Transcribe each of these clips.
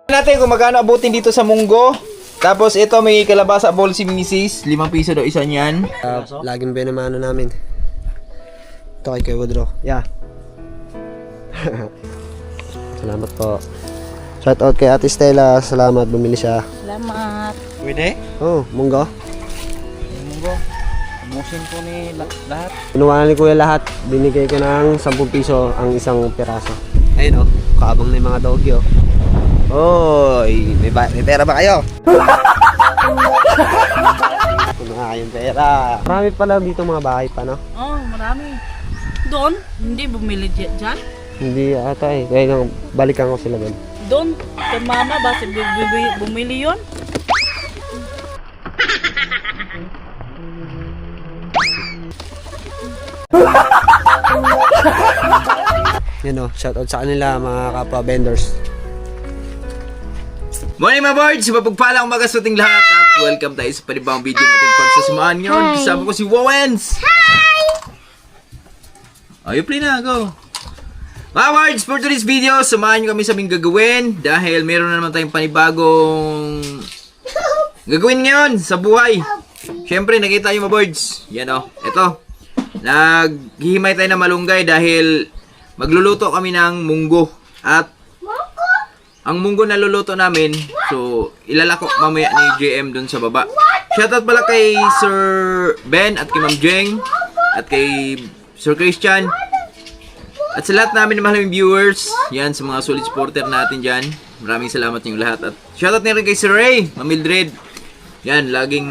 Natin kung magkano abutin dito sa munggo. Tapos ito may kalabasa ball si Mrs. 5 piso daw isa niyan. Laging binamano namin. Ito kay Woodrow. Yeah. Salamat po. Shout out kay Ate Stella. Salamat, bumili siya. Salamat. Pwede? Oh, munggo. Munggo. Umusin ko ni lahat. Kinuha ni Kuya lahat. Binigay ko ng 10 piso ang isang piraso. Ayun oh, kaabang na yung mga doggy oh. Oy, may pera ba kayo? Kung nga kayong pera. Marami pala dito mga bahay pa, no? Oh, marami. Doon? Hindi bumili dyan? Hindi ata eh. Kaya lang balikan ko sila doon. Doon? Kay mama ba bumili yun? Yan o, shoutout sa kanila mga kapwa vendors. Morning mga birds! Mapagpalang umaga sa ating lahat at welcome tayo sa panibang video natin pagsasamahan ngayon. Kasama ko si Wowens! Hi! Oh, you play na, go! Mga birds, for today's video, samahan nyo kami sa aming gagawin dahil meron na naman tayong panibagong gagawin ngayon sa buhay. Siyempre, nakita nyo mga birds. Yan o, ito. Naghihimay tayo ng malunggay dahil magluluto kami ng munggo. At ang munggo na luluto namin, so ilalako mamaya ni JM dun sa baba. Shoutout pala kay Sir Ben at kay Ma'am Jeng at kay Sir Christian at sa lahat namin na mahalang viewers. Yan, sa mga solid supporter natin dyan. Maraming salamat yung lahat. At shoutout na rin kay Sir Ray, Ma'am Mildred. Yan, laging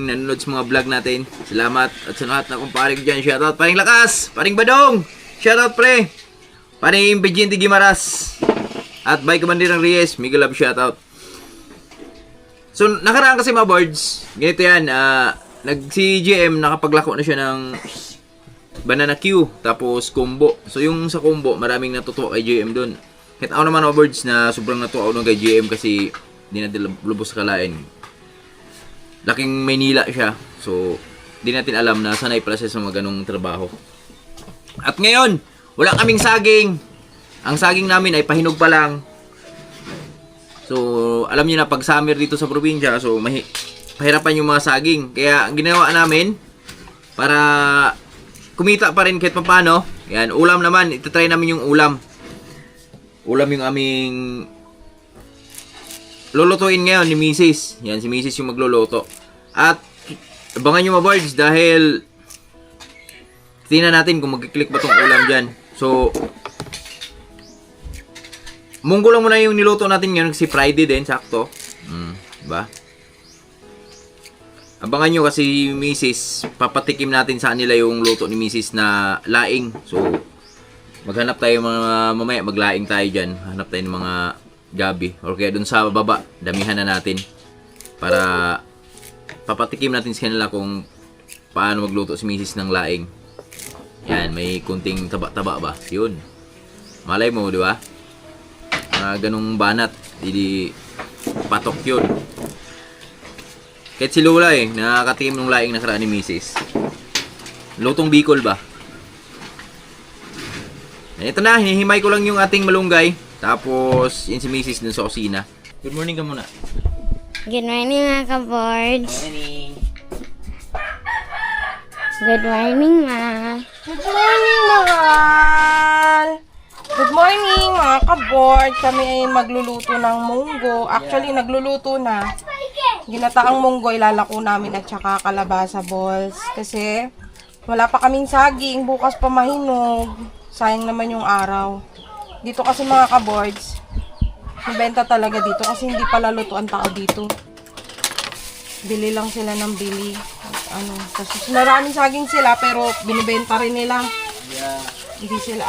nanonood sa mga vlog natin. Salamat. At sa lahat na kumpare ko dyan, shoutout. Paring Lakas, Paring Badong, shoutout pre. Paring Bejinti Gimaras. At by Kamandirang Reyes, mega love shoutout. So, nakaraan kasi mga birds, ganito yan, si GM nakapaglako na siya ng banana Q, tapos combo. So, yung sa combo, maraming natutuwa kay GM dun. Kahit ako naman mga birds na sobrang natuwa ako kay GM kasi di natin lubos kalain. Laking Maynila siya, so di natin alam na sanay pala siya sa mga ganong trabaho. At ngayon, wala kaming saging. Ang saging namin ay pahinog pa lang. So, alam niyo na pag summer dito sa probinsya, so pahirapan yung mga saging. Kaya ang ginawa namin para kumita pa rin kahit paano. Yan, ulam naman, itatry namin yung ulam. Ulam yung aming lulutuin ngayon ni Mrs. Yan, si Mrs. yung magluluto. At abangan nyo mga birds dahil tingnan natin kung mag-click ba tong ulam dyan. So, munggo lang muna yung niluto natin ngayon kasi Friday din, sakto. Diba? Abangan nyo kasi Mrs. papatikim natin sa kanila yung luto ni Mrs. na laing. So, maghanap tayo mga mamaya, maglaing tayo dyan. Hanap tayo ng mga gabi. Or kaya dun sa baba, damihan na natin. Para papatikim natin sa kanila kung paano magluto si Mrs. ng laing. Yan, may kunting taba-taba ba? Yun. Malay mo, di ba? Ganong banat, hindi patok yun. Kahit si Lola nakakatikim ng laing nakaraan ni Mrs. Lutong Bicol ba? Ito na, hinihimay ko lang yung ating malunggay. Tapos, yun si Mrs. dun sa kusina. Good morning ka muna. Good morning mga ka-boards. Morning. Good morning ma. Good morning, mahal! Good morning, mga ka-board. Kami ay magluluto ng munggo. Actually, nagluluto na. Ginataang munggo, ilalako namin at saka kalabasa balls. Kasi, wala pa kaming saging. Bukas pa mahinog. Sayang naman yung araw. Dito kasi mga ka-boards, nabenta talaga dito kasi hindi pala luto ang tao dito. Bili lang sila ng bili. Kasi maraming saging sila pero binibenta rin nila. Hindi sila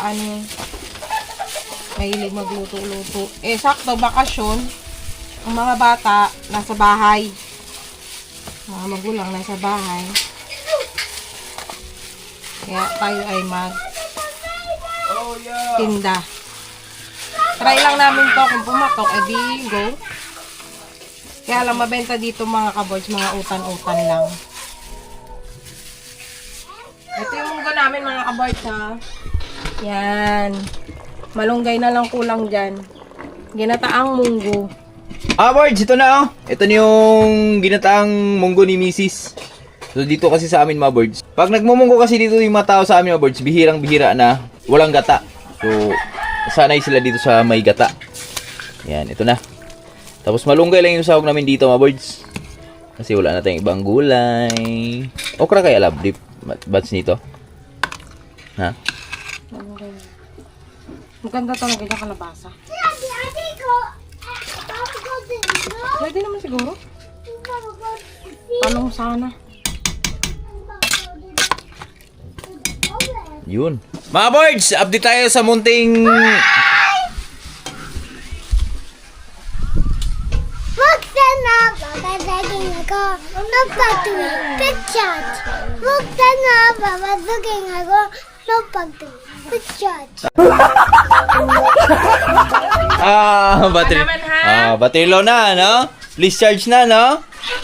mahilig magluto-luto. Sakto, bakasyon. Ang mga bata, nasa bahay. Mga magulang, nasa bahay. Kaya tayo ay tinda. Try lang namin to kung pumatok, edi go. Kaya lang mabenta dito mga kaboys, mga utan-utan lang. Ito yung munggo namin mga kaboys ha. Yan. Malunggay na lang kulang dyan. Ginataang munggo. Birds, ito na oh. Ito na yung ginataang munggo ni Mrs. So dito kasi sa amin mga birds. Pag nagmumunggo kasi dito yung mga tao sa amin mga birds, bihirang-bihira na walang gata. So sanay sila dito sa may gata. Yan, ito na. Tapos malunggay lang yung sahog namin dito mga birds. Kasi wala na tayong ibang gulay. Okra kaya lab dip bats nito. Ha? Maganda talaga yung kalabasa. Pwede naman siguro. Tanong sana. Yun. Mga birds, update tayo sa munting... Huwag na babadaging ako. Napagtuwi. Picture. Huwag na babadaging ako. Napagtuwi. Picture. Battery. naman, ha? Battery low na, no? Please charge na, no?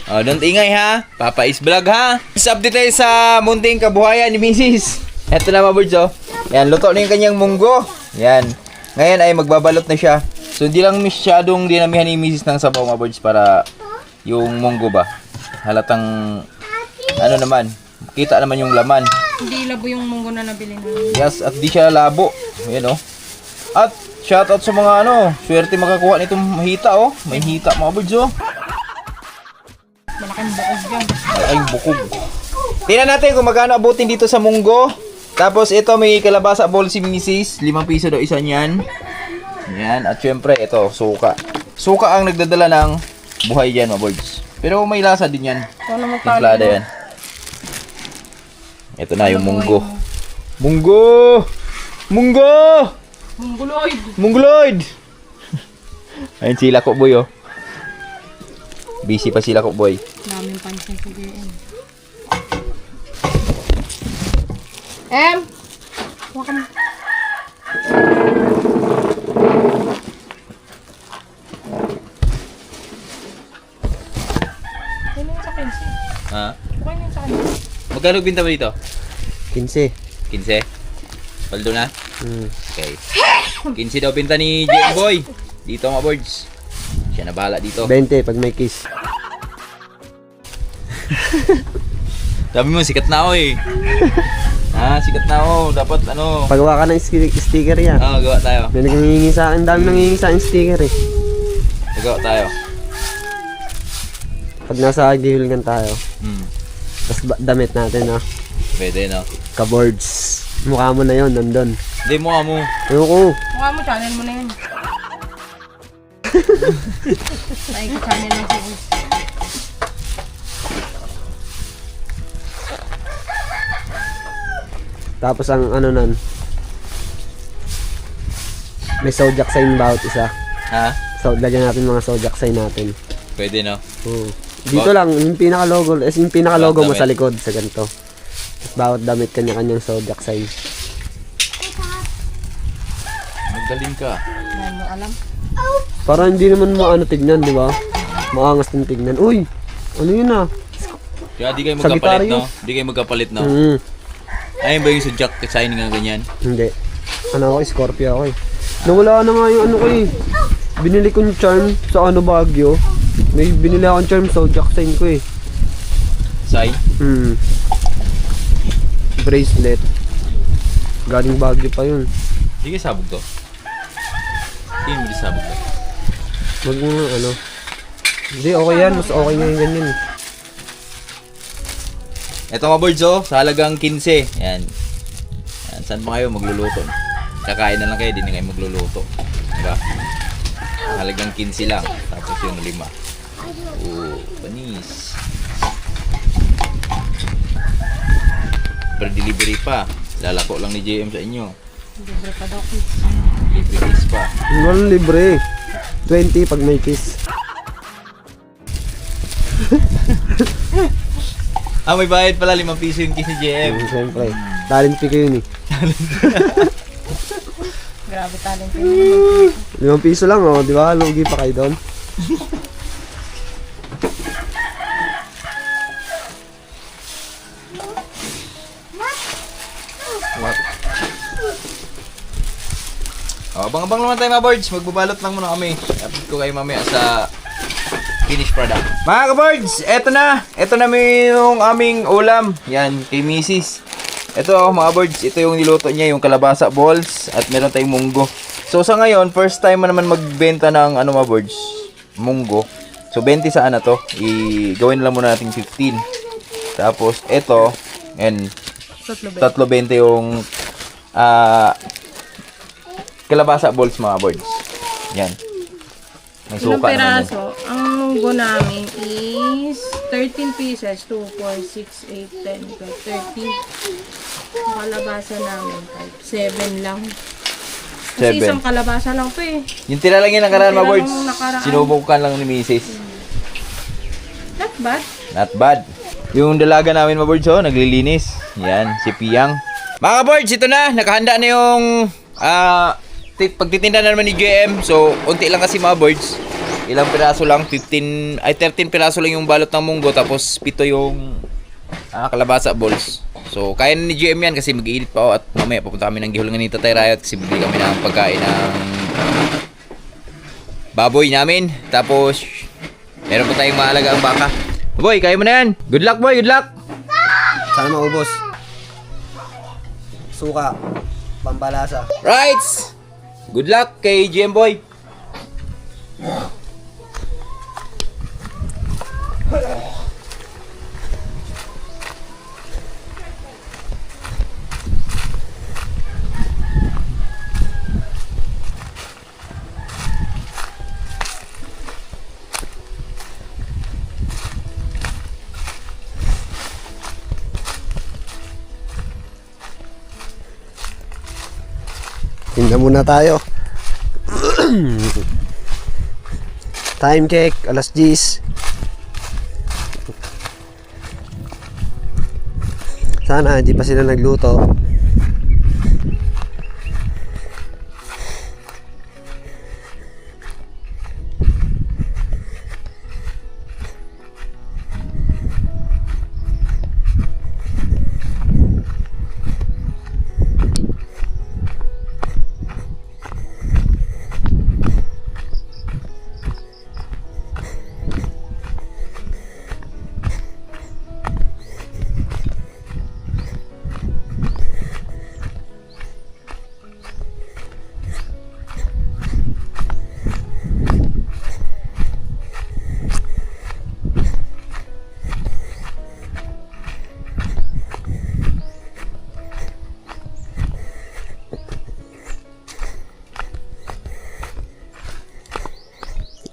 Don't ingay, ha? Papa is vlog, ha? Please update tayo sa munting kabuhayan ni Mrs. Eto na mga birds, oh. Yan, luto na yung kanyang munggo. Yan. Ngayon ay magbabalot na siya. So, hindi lang masyadong dinamihan ni Mrs. ng sabaw mga birds para yung munggo ba. Halatang, ano naman, kita naman yung laman. Hindi labo yung munggo na nabili namin. Yes, at di siya labo. Ayan, oh. At, shoutout sa mga swerte makakuha nitong hita, oh. May hita mga birds, oh. Malaking bukog dyan. Ay, bukog. Tingnan natin kung magkano abutin dito sa munggo. Tapos ito may kalabasa bowl si Mrs. 5 piso daw isa niyan. Yan. At syempre ito, suka. Suka ang nagdadala ng buhay dyan mga birds. Pero may lasa din yan. Ano mo Timplada yan. Ito na yung munggo. Munggo! Munggo! Mungguloid. Mungguloid! Ayun sila ko boy, oh. Busy pa sila ko boy. Daming pansin sa GM. Huwag mo. Ano yung sa 15? Ha? Kuha na yung sa kanila. Magkano binta mo dito? 15. 15? Paldo na? Hmm. Okay. 15 daw pinta ni JM Boy. Dito mga birds. Siya na bahala dito. 20 pag may kiss. Sabi mo, sikat na ako eh. Sikat na ako. Dapat Pagawa ka ng sticker yan. gawa tayo. May nangihingi sa akin, dami nangihingi sa akin sticker eh. Gawa tayo. Pag nasa gihilgan tayo, tapos damit natin Pwede, no? ka-boards. Mukha mo na yon nandun. Hindi mo mo. Ayoko. Mukha mo, channel mo na yun. Ay, ka-channel lang si Us. Tapos ang nan, may zodiac sign bawat isa. Ha? So, lagyan natin mga zodiac sign natin. Pwede, no? Oo. Dito lang, yung pinaka-logo, yung pinaka-logo mo sa likod, sa ganito. Tapos bawat damit kanya-kanyang zodiac sign. Magaling ka. Hindi mo alam. Para hindi naman maano tignan, di ba? Maangas ng tignan. Uy! Ano yun Kaya di kayo magkapalit, Sagittarius. no? Di kayo magkapalit, no? Ayun ba yung sa sign nga ganyan? Hindi. Ano ako, Scorpio ako eh. Nawala na nga yung ano ko eh. Binili kong charm sa Baguio. May binili akong charm sa zodiac sign ko eh. Sign? Bracelet. Galing Baguio pa yun. Di kayo sabog to? Hindi mo di sabog to? Wag mo nga Hindi, okay yan. Mas okay nga yung ganyan. Ito mga birds, oh. Sa halagang 15. Yan. Yan. Saan pa kayo magluluto? Kakain na lang kayo, di na kayo magluluto. Diba? Halagang 15 lang. Tapos yung 5. Oh, panis. Per delivery pa. Lalako lang ni JM sa inyo. Libre pa daw, kids. Libre kiss pa. Walang libre. 20 pag may kiss. May bayad pala 5 piso yung kiss ni JM. Siyempre. Talent fee ko yun eh. Grabe talent yun. 5 piso lang di ba? Lugi pa kayo doon. Abang-abang naman tayo mga birds. Magbabalot lang muna kami. Update ko kayo mamaya sa finished product. Mga ka-birds, eto na. Eto na yung aming ulam. Yan, kay Mrs. Ito mga birds, ito yung niluto niya, yung kalabasa balls at meron tayong munggo. So sa ngayon, first time mo naman magbenta ng mga birds, munggo. So 20 saan na to? Gawin lang muna natin 15. Tapos ito, and 3.20 yung kalabasa balls mga birds. Yan. May Ilang suka naman yan. peraso? Ang munggo namin is 13 pieces. 2, 4, 6, 8, 10, 12, 13. Ang kalabasa namin, 7 lang. Kasi 7. isang kalabasa lang to eh. Yung tira lang yung nakaraan mga Yung tira birds. lang nakaraan. Sinubukan lang ni Mrs. Not bad. Not bad. Yung dalaga namin mga birds, naglilinis. Yan, si Piyang. Mga birds, ito na. Nakahanda na yung pagtitinda na naman ni JM. So, unti lang kasi mga birds. Ilang piraso lang. 13 piraso lang yung balot ng munggo. Tapos, 7 yung kalabasa balls. So, kaya na ni JM yan kasi mag-iinit pa ako. At mamaya, papunta kami ng Gihulangan ni Tatay Riot. Kasi bigay kami ng pagkain ng baboy namin. Tapos, meron pa tayong maalagang baka. Boy, kaya mo na yan. Good luck, boy. Good luck. Sana maubos. Suka. Pambalasa. Right. Good luck kay GM Boy. Tingnan muna tayo. Time check, alas 10. Sana hindi pa sila nagluto.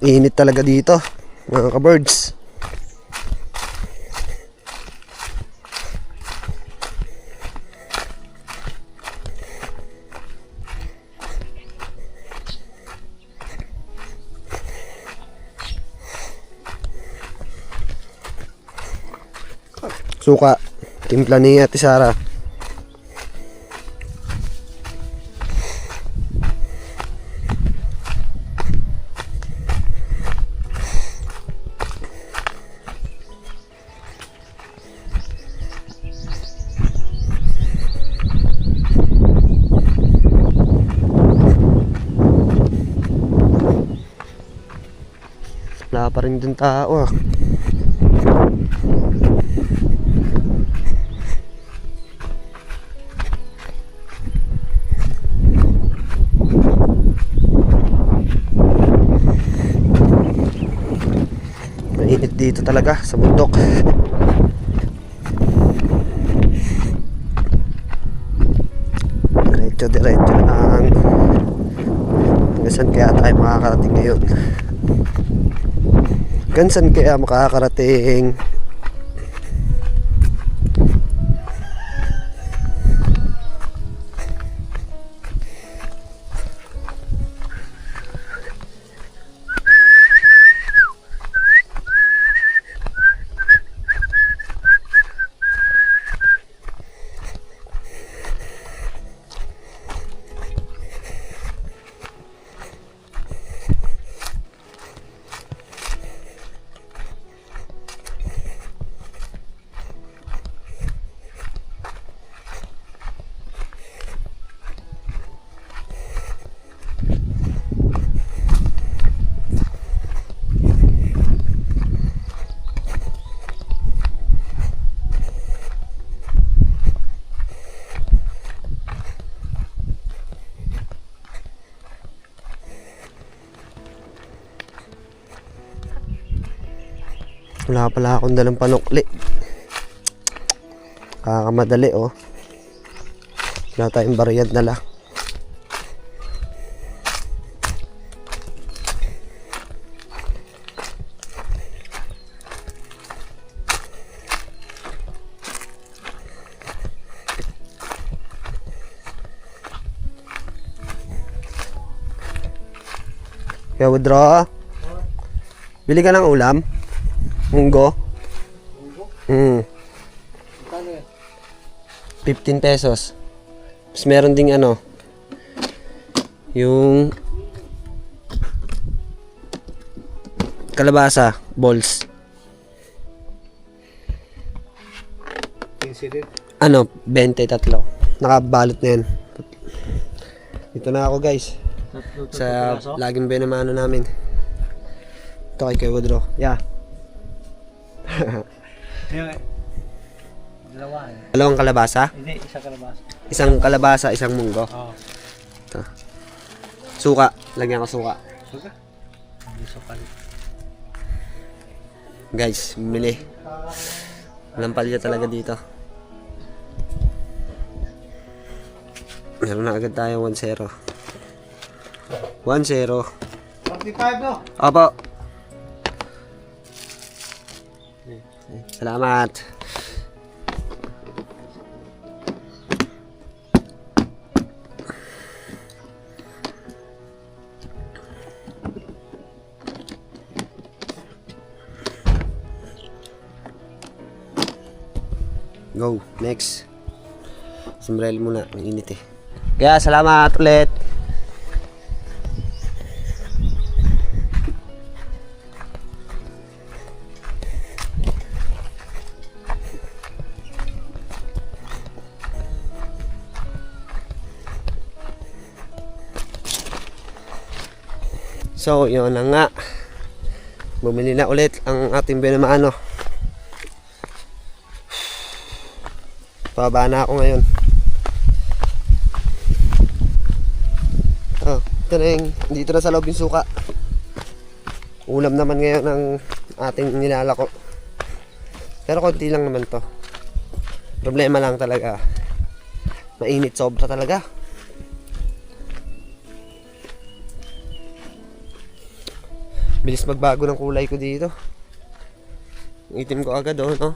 Init talaga dito, mga ka-birds. Suka, timpla ni Ate Sara. Wala pa rin dun tao ah. Mainit dito talaga sa bundok. Diretso lang. Hanggang saan kaya tayo makakarating ngayon? Gansan kaya makakarating? Wala pala akong dalang panukli. Kakamadali oh. Wala tayong bariyad na lang. Kaya withdraw. Bili ka ng ulam. Munggo. 15 pesos. Tapos meron ding ano, yung kalabasa, balls. Ano, 23. Nakabalot na yan. Dito na ako guys. Sa laging benamano namin. Ito kay Woodrow. Yeah. Dalawang kalabasa? Hindi, isang kalabasa. Isang kalabasa, isang munggo. Oo. Ito. Suka. Lagyan ko suka. Suka? Hindi suka. Guys, bumili. Walang palya talaga dito. Meron na agad tayo 1-0. 1-0. 45 no? Opo. Salamat. Go, next. Sombrero muna, ang init eh. Kaya salamat ulit. So, yun na nga. Bumili na ulit ang ating benamano. Pababa na ako ngayon. Oh, ito na yung, dito na sa loob yung suka. Ulam naman ngayon ang ating nilalako. Pero konti lang naman to. Problema lang talaga. Mainit sobra talaga. Bilis magbago ng kulay ko dito. Ang itim ko agad oh, no?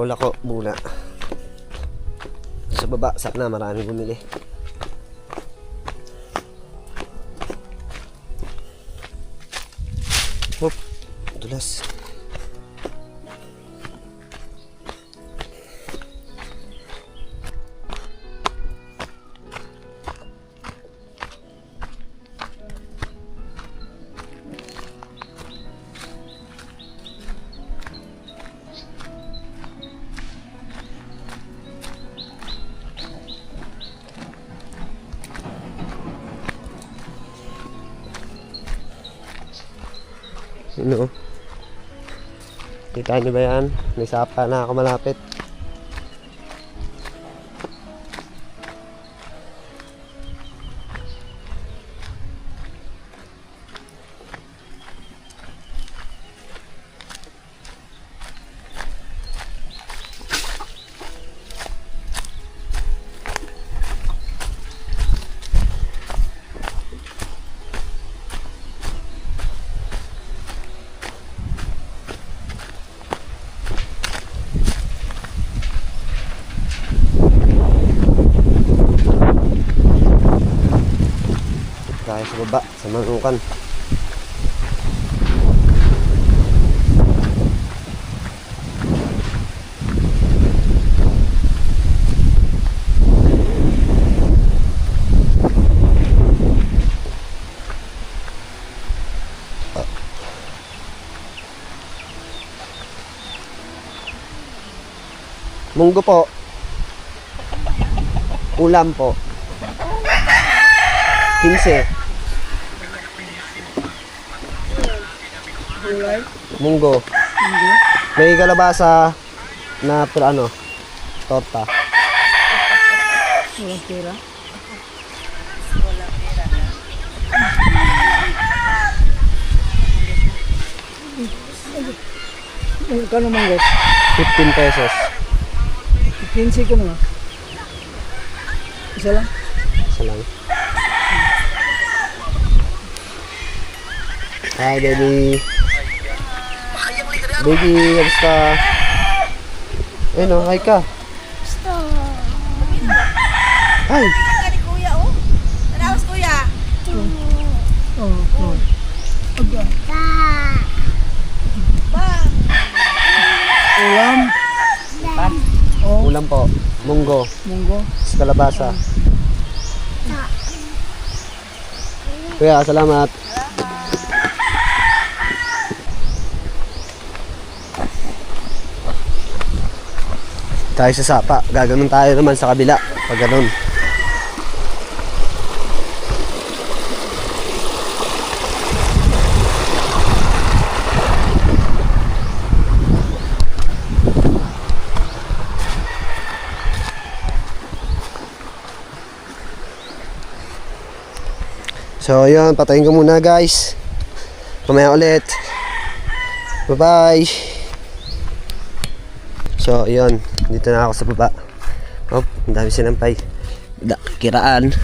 Lako muna. Sa baba, sana maraming bumili. Hop, dulas. Ano? Kita nyo ba yan? May sapa na ako malapit. Tayo sa baba, sa Manukan. Munggo po. Ulam po. 15. Munggo. May kalabasa na ano, torta. Walang pera. Kano manggo? 15 pesos. 15 ko mga. Isa lang? Isa lang. Hi, Daddy. Baby, kamusta? Ayun o, hi ka. Hi. Ulam. Ulam po. Munggo. Munggo. Kalabasa. Kuya, salamat. Tayo sa sapa. Gaganon tayo naman sa kabila. Pag ganon. So yun, patayin ko muna guys. Mamaya ulit. Bye bye. So yun, dito na ako sa baba. Oh, ang dami sinampay. Kiraan.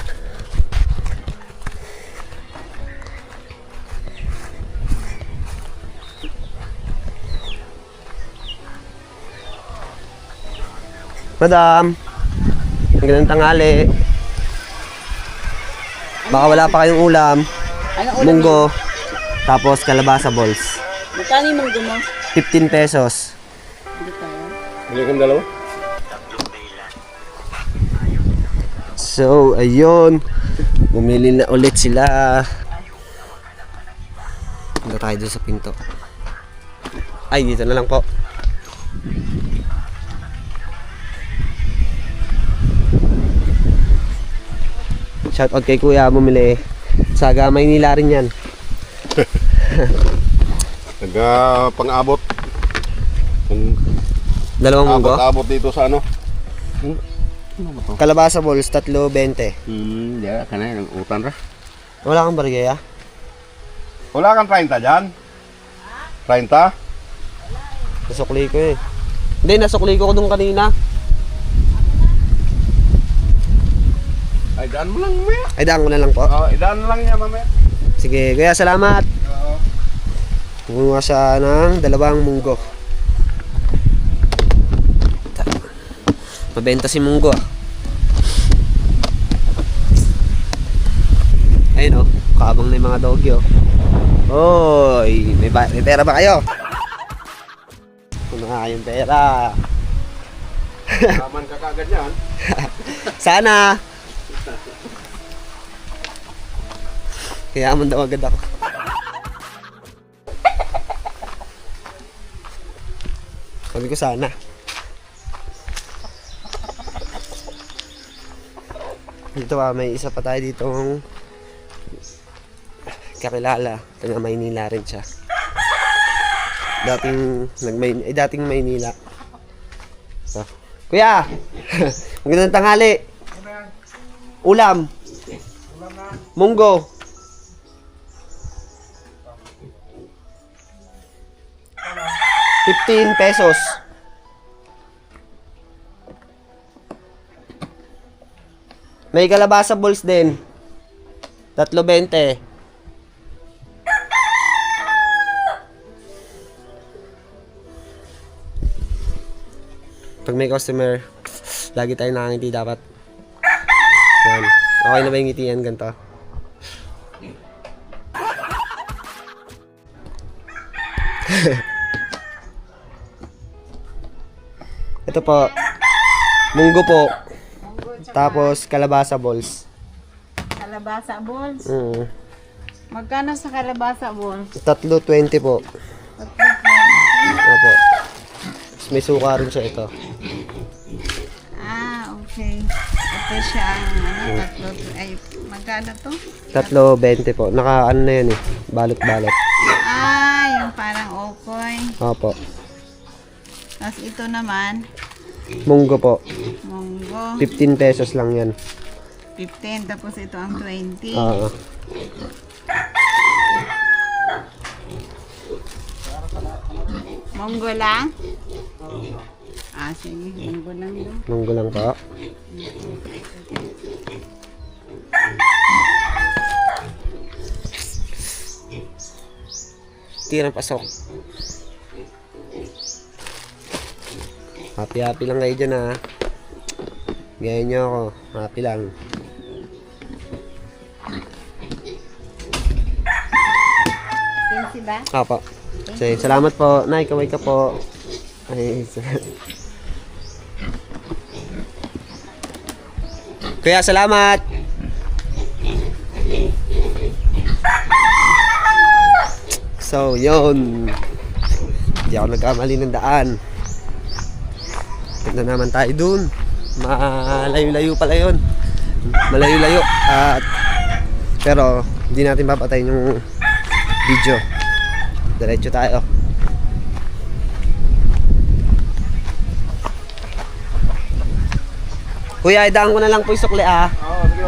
Madam, magandang tanghali. Baka wala pa kayong ulam. Munggo. Tapos kalabasa balls. Magkano yung munggo mo? 15 pesos. Bili kong dalawa? So, ayun. Bumili na ulit sila. Punta tayo doon sa pinto. Ay, dito na lang po. Shoutout kay Kuya, bumili. Sa Maynila rin yan. Pang-abot. Dalawang munggo. Abot dito sa ano? Kalabasa balls, 3.20. Diya, kanay, ng utan ra. Wala kang barigaya? Wala kang 30 dyan? 30? Nasukli ko eh. Hindi, nasukli ko doon kanina. Ay, daan mo lang mamaya. Ay, daan ko na lang po. Idaan lang niya mamaya. Sige, Kuya, salamat. Kumuha siya ng 2 munggo. Mabenta si munggo. Ayun o, kabang na yung mga doggy o. Oy, may pera ba kayo? Kung na kayong pera. Kaman ka kagad yan. Sana. Kayaman daw agad ako. Sabi ko sana. Dito may isa pa tayo ditong kakilala. Taga Maynila rin siya. Dating Maynila. So, Kuya! Magandang tanghali. Ulam. Munggo. ₱15. May kalabasa balls din. 3.20. Pag may customer, lagi tayo nakangiti dapat. Yan. Okay na ba yung ngiti yan? Ganito. Ito po. Munggo po. Tapos kalabasa balls. Kalabasa balls. Mm. Magkano sa kalabasa balls? 3.20 po. Opo. Tapos may suka rin siya ito. Ah, okay. Ito siya ang tatlo. Ay, magkano to? 3.20 po. Naka ano na yan eh. Balot-balot. Ah, yung parang okoy. Opo. Tapos ito naman, Munggo po. munggo. ₱15 lang yan. 15. Tapos ito ang 20. Oo. Monggo lang? Ah, sige. Monggo lang yun. Munggo lang po. Tirang pasok. Happy lang kayo dyan ha. Gaya nyo ako. Happy lang. Pinsi ba? Opo. Sige, salamat po. Nay, kaway ka po. Ay, Kuya, salamat! So, yun. Hindi ako nagkamali ng daan. Punta naman tayo dun. Malayo-layo pala yun. Malayo-layo. Pero, hindi natin papatayin yung video. Diretso tayo. Kuya, idaan ko na lang po yung sukli ah. Oo, sige.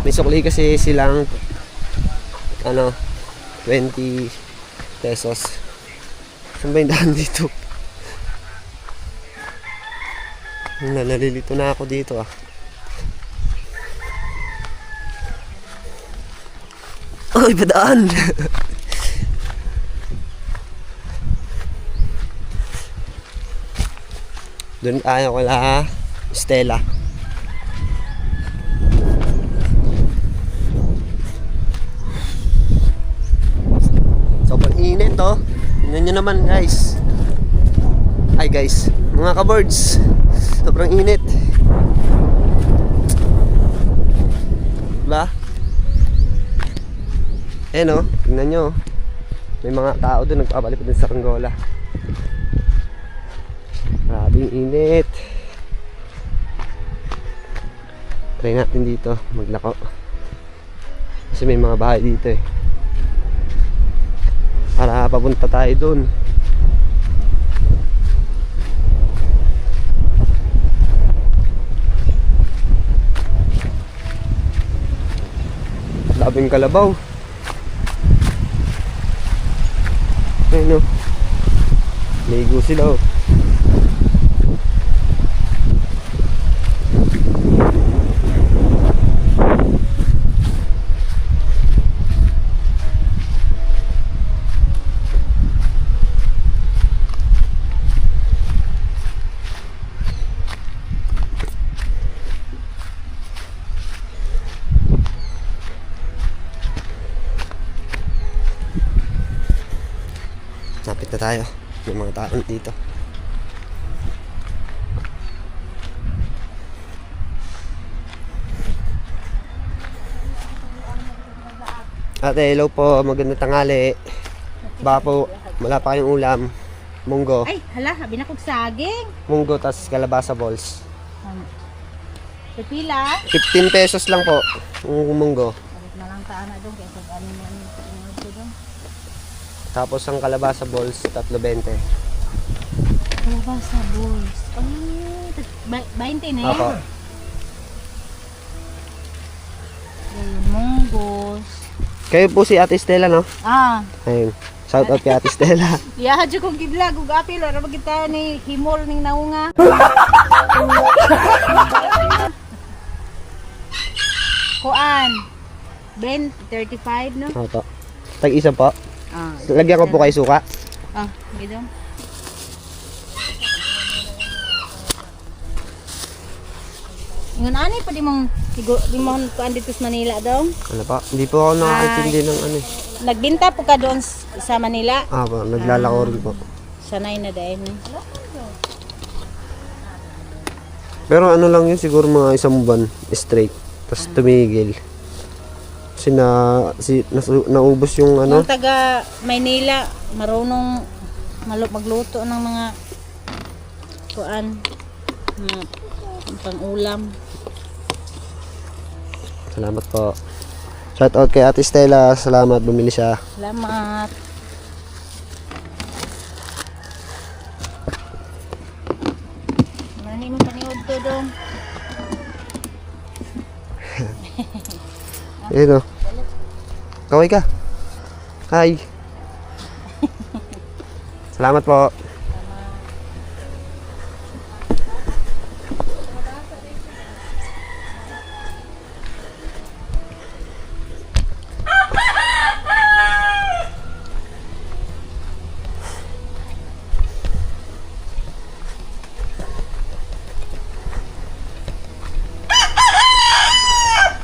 May sukli kasi silang 20 pesos. Saan ba yung daan dito? Nalilito na ako dito ah. Ay, padaan! Doon tayo kala Stella. Sobrang init oh. Tingnan nyo naman guys. Ay guys, mga ka-birds. Sobrang init. Diba? Ayan oh, tingnan nyo. May mga tao doon nagpapalipad din sa Angola. Grabing init. Try natin dito maglako. Kasi may mga bahay dito eh. Para papunta tayo doon. Labing kalabaw. Ayun o. Ligo sila o. Lapit na tayo. May mga tao dito. Ate, hello po. Magandang tanghali. Baka po, wala pa kayong ulam. Munggo. Ay, hala, habi na kong saging. Munggo tas kalabasa balls. Pipila. 15 pesos lang po. Yung munggo. Balik na lang taan na doon. Kaya sa ano mo ito doon. Tapos ang kalabasa balls, 3.20. Kalabasa balls. Ay, 20 na Opo. Ayun, monggos. Kayo po si Ate Stella, no? Ah, Ayun. Shout out kay Ate Stella. yahadyo kong gibla. Gugapil. Ano ba kita ni Himol ning naunga? Kuan. Ben, 35, no? Opo. Tag-isa po. Ah, Lagyan ko po kay suka. gito. Ingon ani pa di mong kuan dito sa Manila daw. Ano pa? Hindi po ako nakakaintindi ng ano eh. Nagbinta po ka doon sa Manila. Po, naglalako rin po. Sanay na dahil. Pero ano lang yun, siguro mga isang buwan straight. Tapos tumigil. Kasi naubos yung ano. Yung taga Maynila, marunong magluto ng mga kuan, mga pang-ulam. Salamat po. Shout out kay Ate Stella. Salamat, bumili siya. Salamat. Mani mo paniod to dong. Ayun o. Kaway ka. Hi. Salamat po.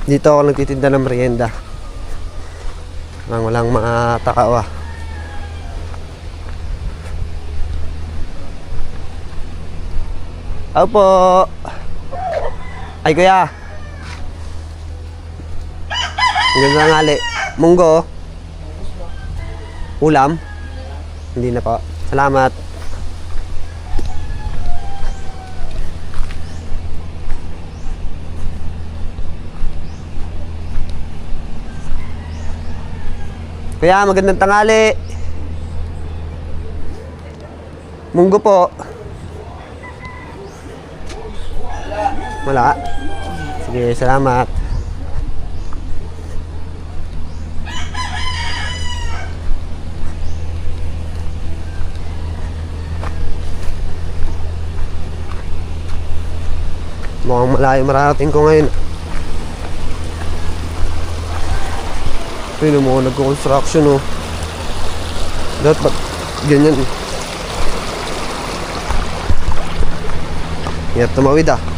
Dito ako nagtitinda ng merienda. Walang mga takaw ah. Opo. Ay kuya. Magandang ngali. Munggo. Ulam. Hindi na po. Salamat. Kuya, magandang tanghali. Munggo po. Wala. Sige, salamat. Mukhang malayo mararating ko ngayon. Tignan mo, nagko-construction oh. Dapat ganyan eh. Hirap tumawid ah.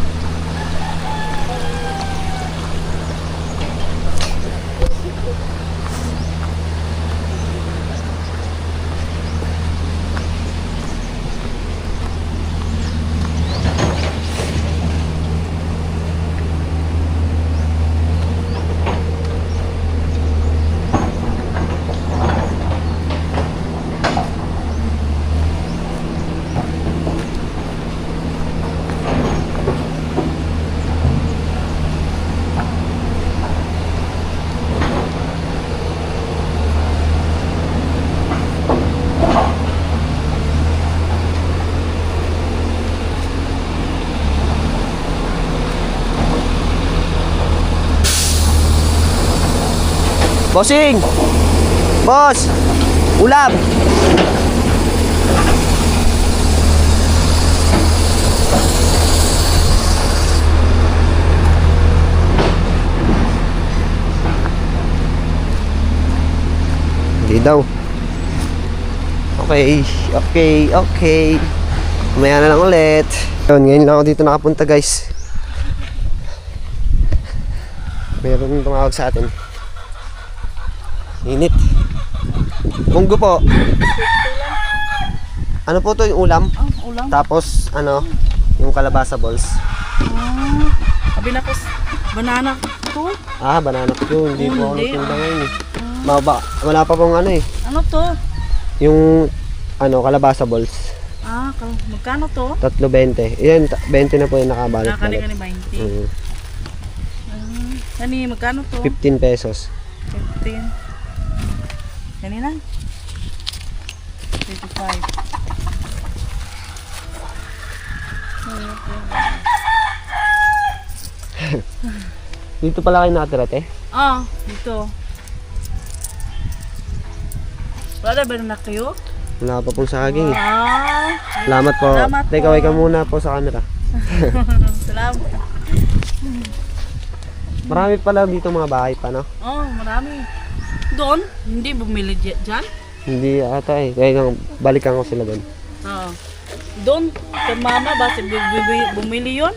Bossing! Boss! Ulam! Hindi daw. Okay. Mamaya na lang ulit. Ngayon lang ako dito nakapunta guys. Meron tumawag sa atin. Init. Munggo po. Ano po to yung ulam? Ulam. Tapos ano, yung kalabasa balls. Sabi na ko, banana to. Banana ko. Hindi po ako nagtinda ngayon eh. Wala pa pong ano eh. Ano to? Yung ano, kalabasa balls. Magkano to? 3.20. Yan, 20 na po yung nakabalot. Kani 20. Kani, magkano to? 15 pesos. 15. Kanina? 25. Dito pala kayo nakatira, te? Dito. Wala ba na kayo? Wala pa pong saging eh. Salamat po. Salamat po. Teka, wait ka muna po sa camera. Salamat. Marami pala dito mga bahay pa, no? Marami. Doon? Hindi bumili dyan? Hindi ata eh. Kaya lang, balikan ko sila doon. Doon, kay mama, basta bumili yun?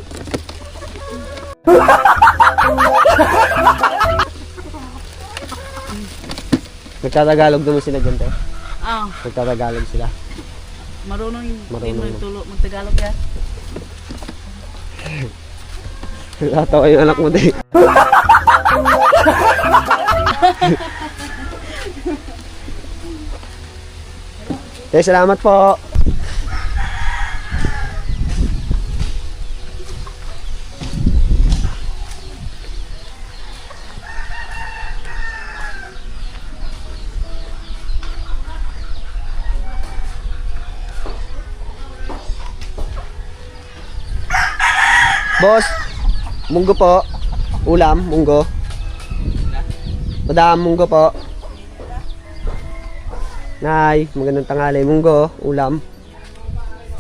Nagtatagalog naman sila dyan, te? Nagtatagalog sila. Marunong Marunong. magtagalog yan. Natawa yung anak mo, te. Salamat po. Boss, munggo po. Ulam, munggo. Madam, munggo po. Nay, magandang tanghali. Munggo, ulam.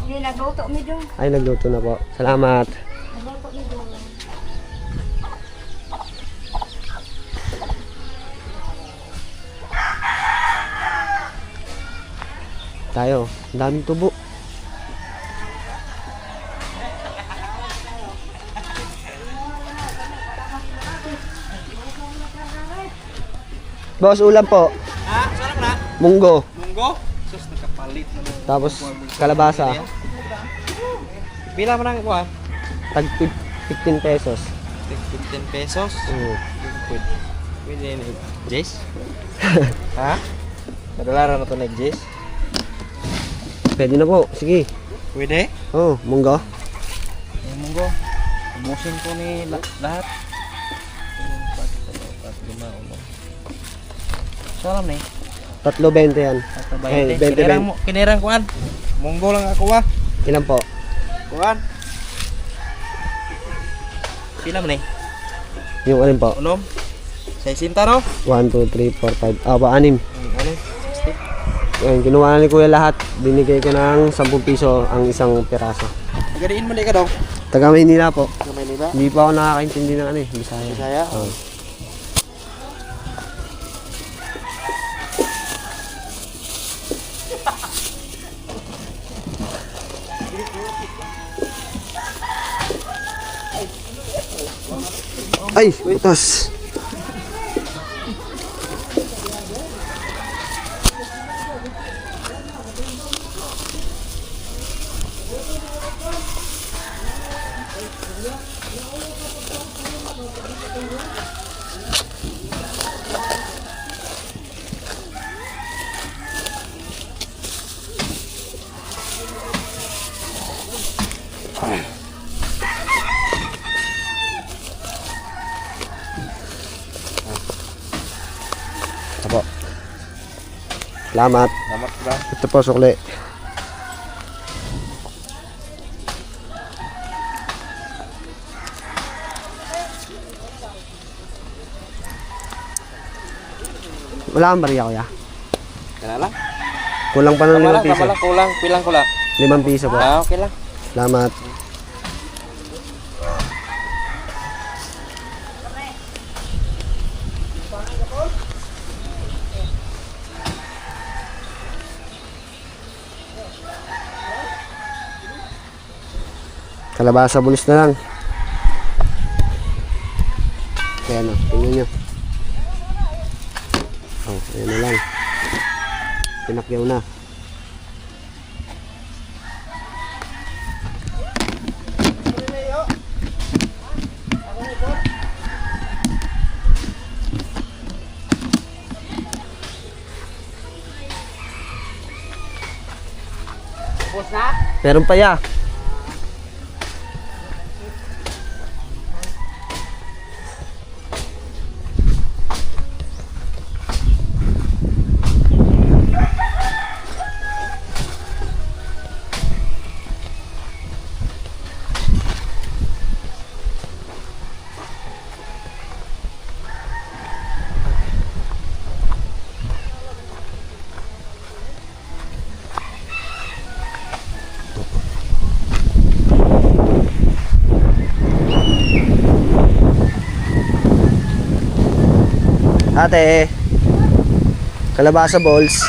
Hindi, nagluto mi doon. Ay, nagluto na po. Salamat. Nagluto mi doon. Tayo, ang daming tubo. Boss, ulam po. Ha? Sarap na? Munggo. Munggo? Sus, nakapalit na lang. Tapos, kalabasa. Pila mo nang kuha? Tag 15 pesos. 15 pesos? Pwede yun, Jace? Ha? Madalaran na ito na Jace? Pwede na po. Sige. Pwede? Oh, munggo. Yung munggo. Umusin ko ni lahat. Salam nih. 3.20 yan. Eh, 20. Kinirang kuan. Munggo lang ako ah. Ilan po? Kuan. Sila nih. Yung alin po? Unom. Saya cinta no. 1, 2, 3, 4, 5. Ah, ba, 6. Ano? 60. Yan, kinuha na ni Kuya lahat. Binigay ko ng 10 piso ang isang piraso. Gadiin mo ni ka daw. Taga Maynila po. Kamay ni ba? Hindi pa ako nakakaintindi ng ano eh, Bisaya. Bisaya? Oo. Ay, utos. Apo. Salamat. Salamat ba? Ito po, sukli. Wala kang bariya, kuya? Kana lang. Kulang pa ng 5 piso. Kulang. Pilang kulang. 5 piso po. Ah, okay lang. Salamat. Kalabasa bulis na lang. Ayan o, tingnan nyo. Oh, ayan na lang. Pinakyaw na. Meron pa ya. Ate, kalabasa balls.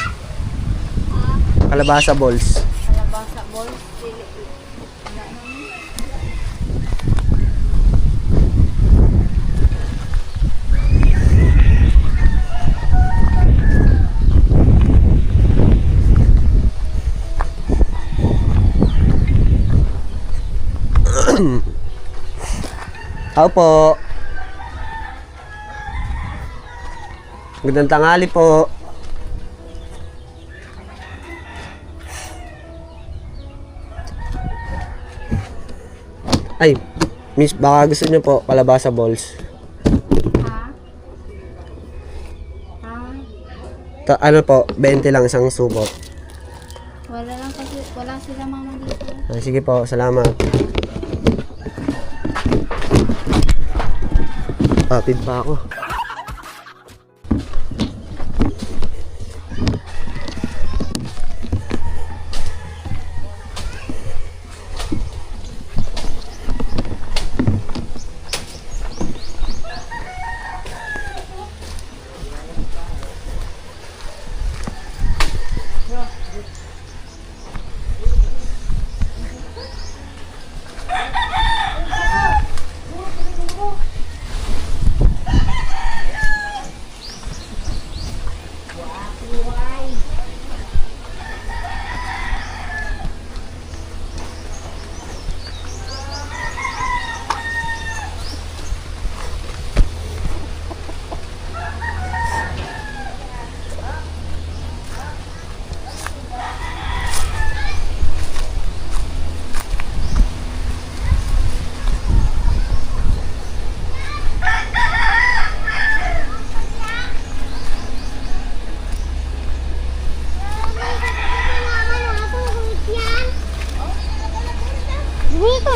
Kalabasa balls. Kalabasa balls. Tao po. Magandang tanghali po. Ay, miss, baka gusto niyo po kalabasa balls. Ano po, 20 lang isang supot. Wala lang kasi, wala sila mama dito. Ay, sige po, salamat. Patid pa ako.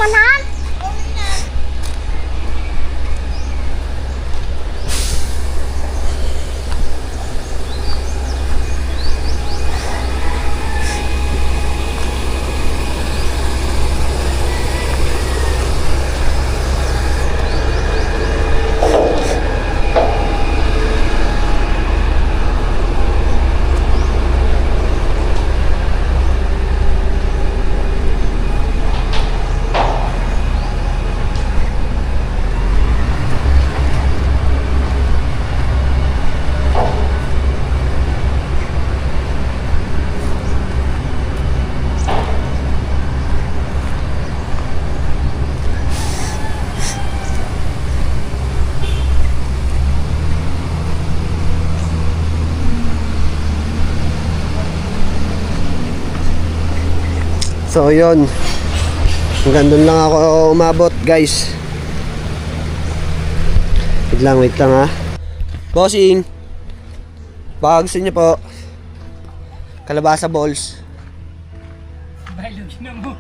naman ha? So yun, hanggang doon lang ako umabot guys. Wait lang ha. Bossing, baka gusto niyo po kalabasa balls. Dahil ginamos.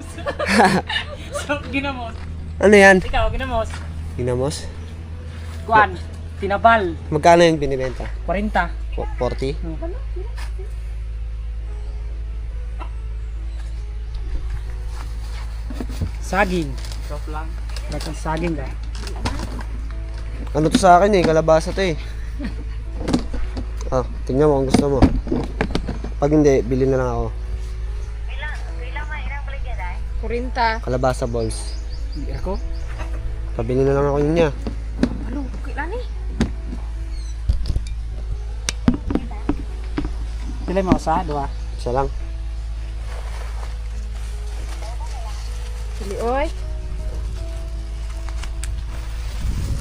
So, ginamos. Ano yan? Ikaw, ginamos. Ginamos? Kuan, tinabal. Magkano yung binibenta? 40. 40? Saging. Soft lang. Bakit saging ka? Ano to sa akin eh, kalabasa to eh. Ah, tingnan mo kung gusto mo. Pag hindi, bili na lang ako. 40. Kalabasa balls. Hindi ako. Pabili na lang ako yun niya. Ano, kailan eh? Pila mo sa dua. Isa lang. Pili, oy.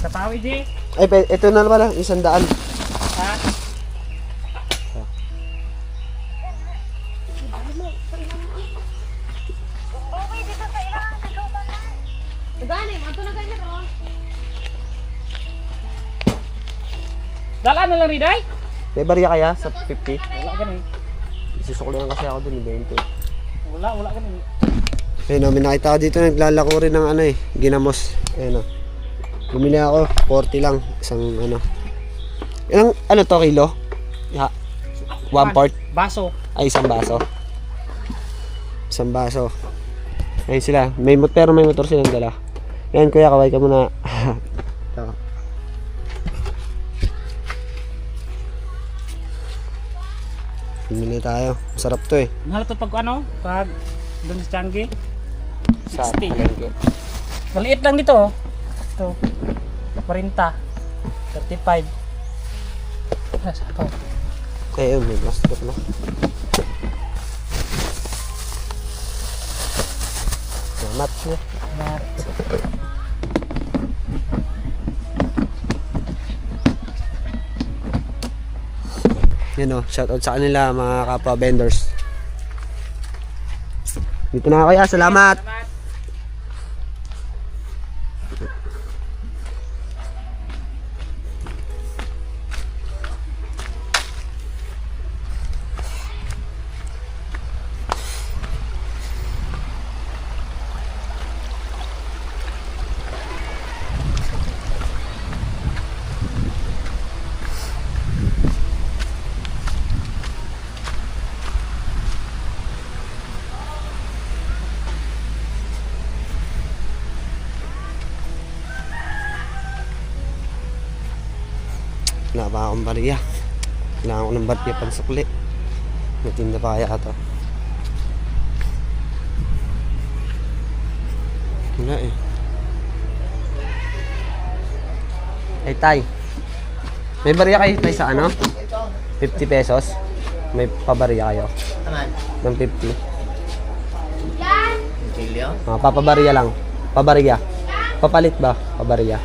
Sa pawi di. Ay, ito na pala, 100. Ha? Dalaan na lang rin ay. May barya kaya sa 50? Wala ganun. Isusukli lang kasi ako dun, 20. Wala ganun. Ayun o, may nakita ko dito, naglalako rin ng ano eh, ginamos. Ayun o. Bumili ako, 40 lang, isang ano. Ilang, ano to, kilo? Ha? 1 part? Baso. Ay, isang baso. Isang baso. Ayun sila, pero may motor silang dala. Ayan kuya, kaway ka muna. Ito. Bumili tayo, masarap to eh. Mahal to pag ano? Pag doon sa Changi. Sa 60. palengke. Maliit lang dito oh. Ito. 40. 35. Ito. Ayun, may plastic na. Salamat niya. Yan o, shoutout sa kanila mga kapwa vendors. Dito na ako kaya, salamat! Wala pa akong bariya. Kailangan ko ng bariya pang sukli. Matinda pa kaya ito. Wala eh. Ay tay, may bariya kayo tay sa ano? 50 pesos. May pabariya kayo ng 50. Papabariya lang. Pabariya. Papalit ba? Pabariya.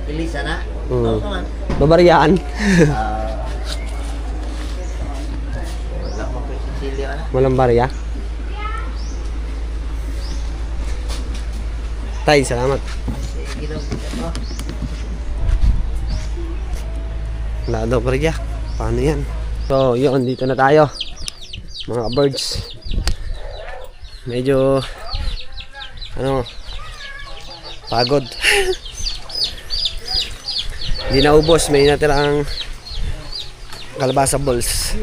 Pilisa na? Babariyaan. Wala mo ko Cecilia na. Walang bariya. Tay, salamat. Sige daw mo. Wala daw bariya. Paano yan? So, yun. Dito na tayo. Mga birds. Medyo ano, pagod. Hindi naubos, may natirang kalabasa balls.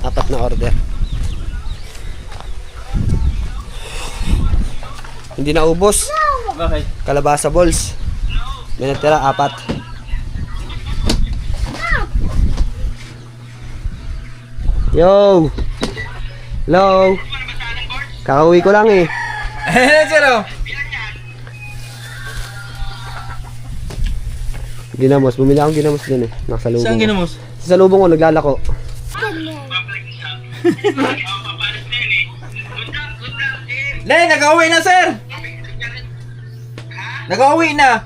Apat na order. Hindi naubos. Bakit? Kalabasa balls. May natira 4. Yo! Hello! Kakauwi ko lang eh. Sir, oh. Ginamos, bumili akong ginamos din eh. Nakasalubong. Saan ginamos? Sa salubong ko, naglalako. Nay, nag-uwi na, sir! Nag-uwi na!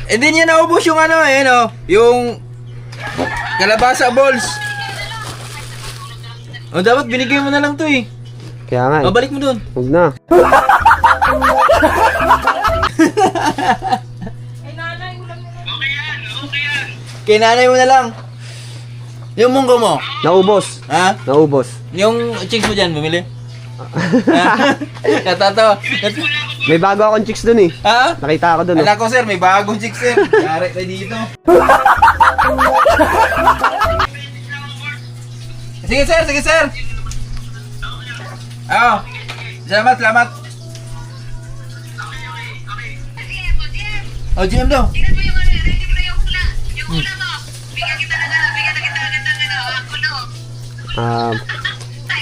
Hindi niya naubos yung ano eh, no? Yung kalabasa balls. Oh, dapat binigay mo na lang to eh. Kaya nga eh. Oh, balik mo dun. Huwag na. Kay nanay mo na lang. Yung munggo mo. Naubos. Ha? Naubos. Yung chicks mo dyan, bumili? Natatawa. May bago akong chicks dun eh. Ha? Nakita ako dun. Anak ko, sir, may bagong chicks, sir. Yari tayo dito. Sige, sir, sige, sir. Oo. Salamat, salamat. Oh, GM daw.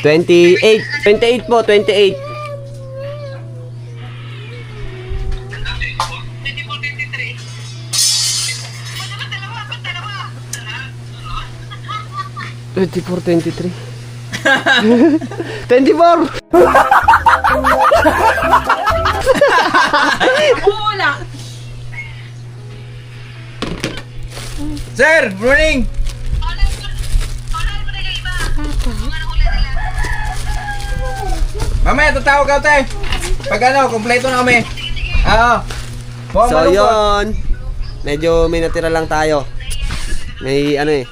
28. 28 po, 28. $24, 23. 24! Wala. Sir, good morning. Mamaya, tatawag ka, te. Pag ano, kompleto na kami. Oo. Buwang So malungkot. yun, medyo may natira lang tayo. May ano eh.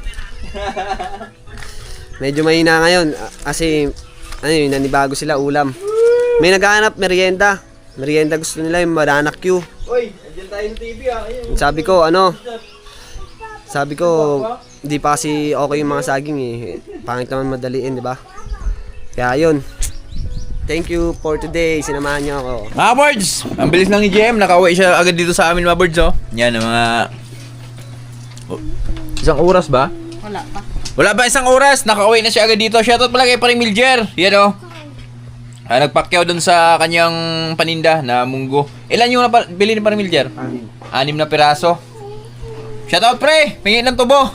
Medyo mahina ngayon kasi ano yun, nanibago sila ulam. May naghahanap merienda. Merienda gusto nila yung banana Q. Uy, andyan tayo sa TV ah. Ayun. Sabi ko, di pa kasi okay yung mga saging eh. Pangit naman madaliin, di ba? Kaya yun. Thank you for today. Sinamahan niyo ako. Mga birds, ang bilis lang ni JM. Nakauwi siya agad dito sa amin, mga birds, oh. Yan, ang mga... Oh, isang oras ba? Wala pa. Wala ba isang oras? Nakauwi na siya agad dito. Shoutout pala kay Paring Miljer. Yan, oh. Nagpakyaw dun sa kanyang paninda na munggo. Ilan yung bili ni Paring Miljer? 6 na piraso. Shoutout, pre! Pingin ng tubo.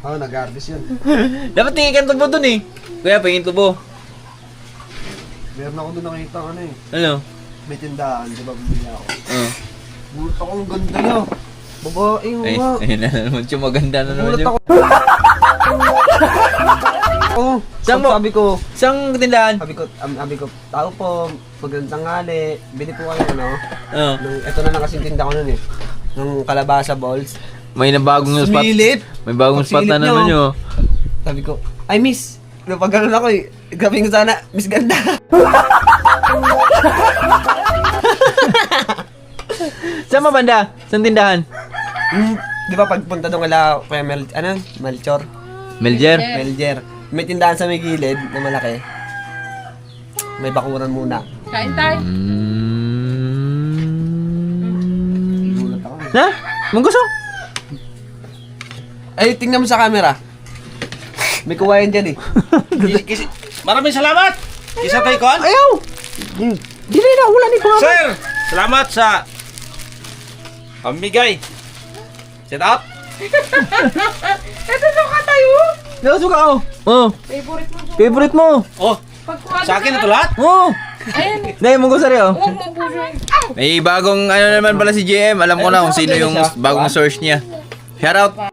Oh, nag-harvest yun. Dapat tingin ka ng tubo dun, eh. Kuya, pingin tubo. Meron ako doon nakita ano eh. Ano? May tindahan, di ba bumili ako? Gulat ako, ang ganda niya. Babae yung Ay, ayun na naman siya. Maganda na naman Gulat siya. ako. Oh, Saan mo? sabi ko, Isang tindahan? sabi ko, tao po, magandang tanghali, bili po kayo ano. Oo. Ito na lang kasing tinda ko nun eh. Nung kalabasa balls. May nabagong spot. Sumilip. May bagong spot na Pagsilip naman nyo. yun. Sabi ko, ay miss, pag ganun ako eh, gawin ko sana, miss ganda. Saan mo banda? Saan tindahan? Di ba pagpunta doon kala kaya Melchor? Meljer? Melger. May tindahan sa may gilid na malaki. May bakuran muna. Kain tayo. Gulat ako eh. Ha? Mungguso? Ay, tingnan mo sa camera. May kuwain dyan eh. Maraming salamat! Isa tayo kon? Ayaw! Dili na, wala ni pa. Sir! Salamat sa pamigay. Set up! Ito suka tayo. Nasuka ako. Oh. Favorite mo po. Favorite mo. Oh, Pagkuha sa akin na to lahat? Oh. Ayan. Dahil mungguso rin oh. Huwag mo buso. May bagong ano naman pala si JM. Alam ko na kung sino yung bagong source niya. Shout out.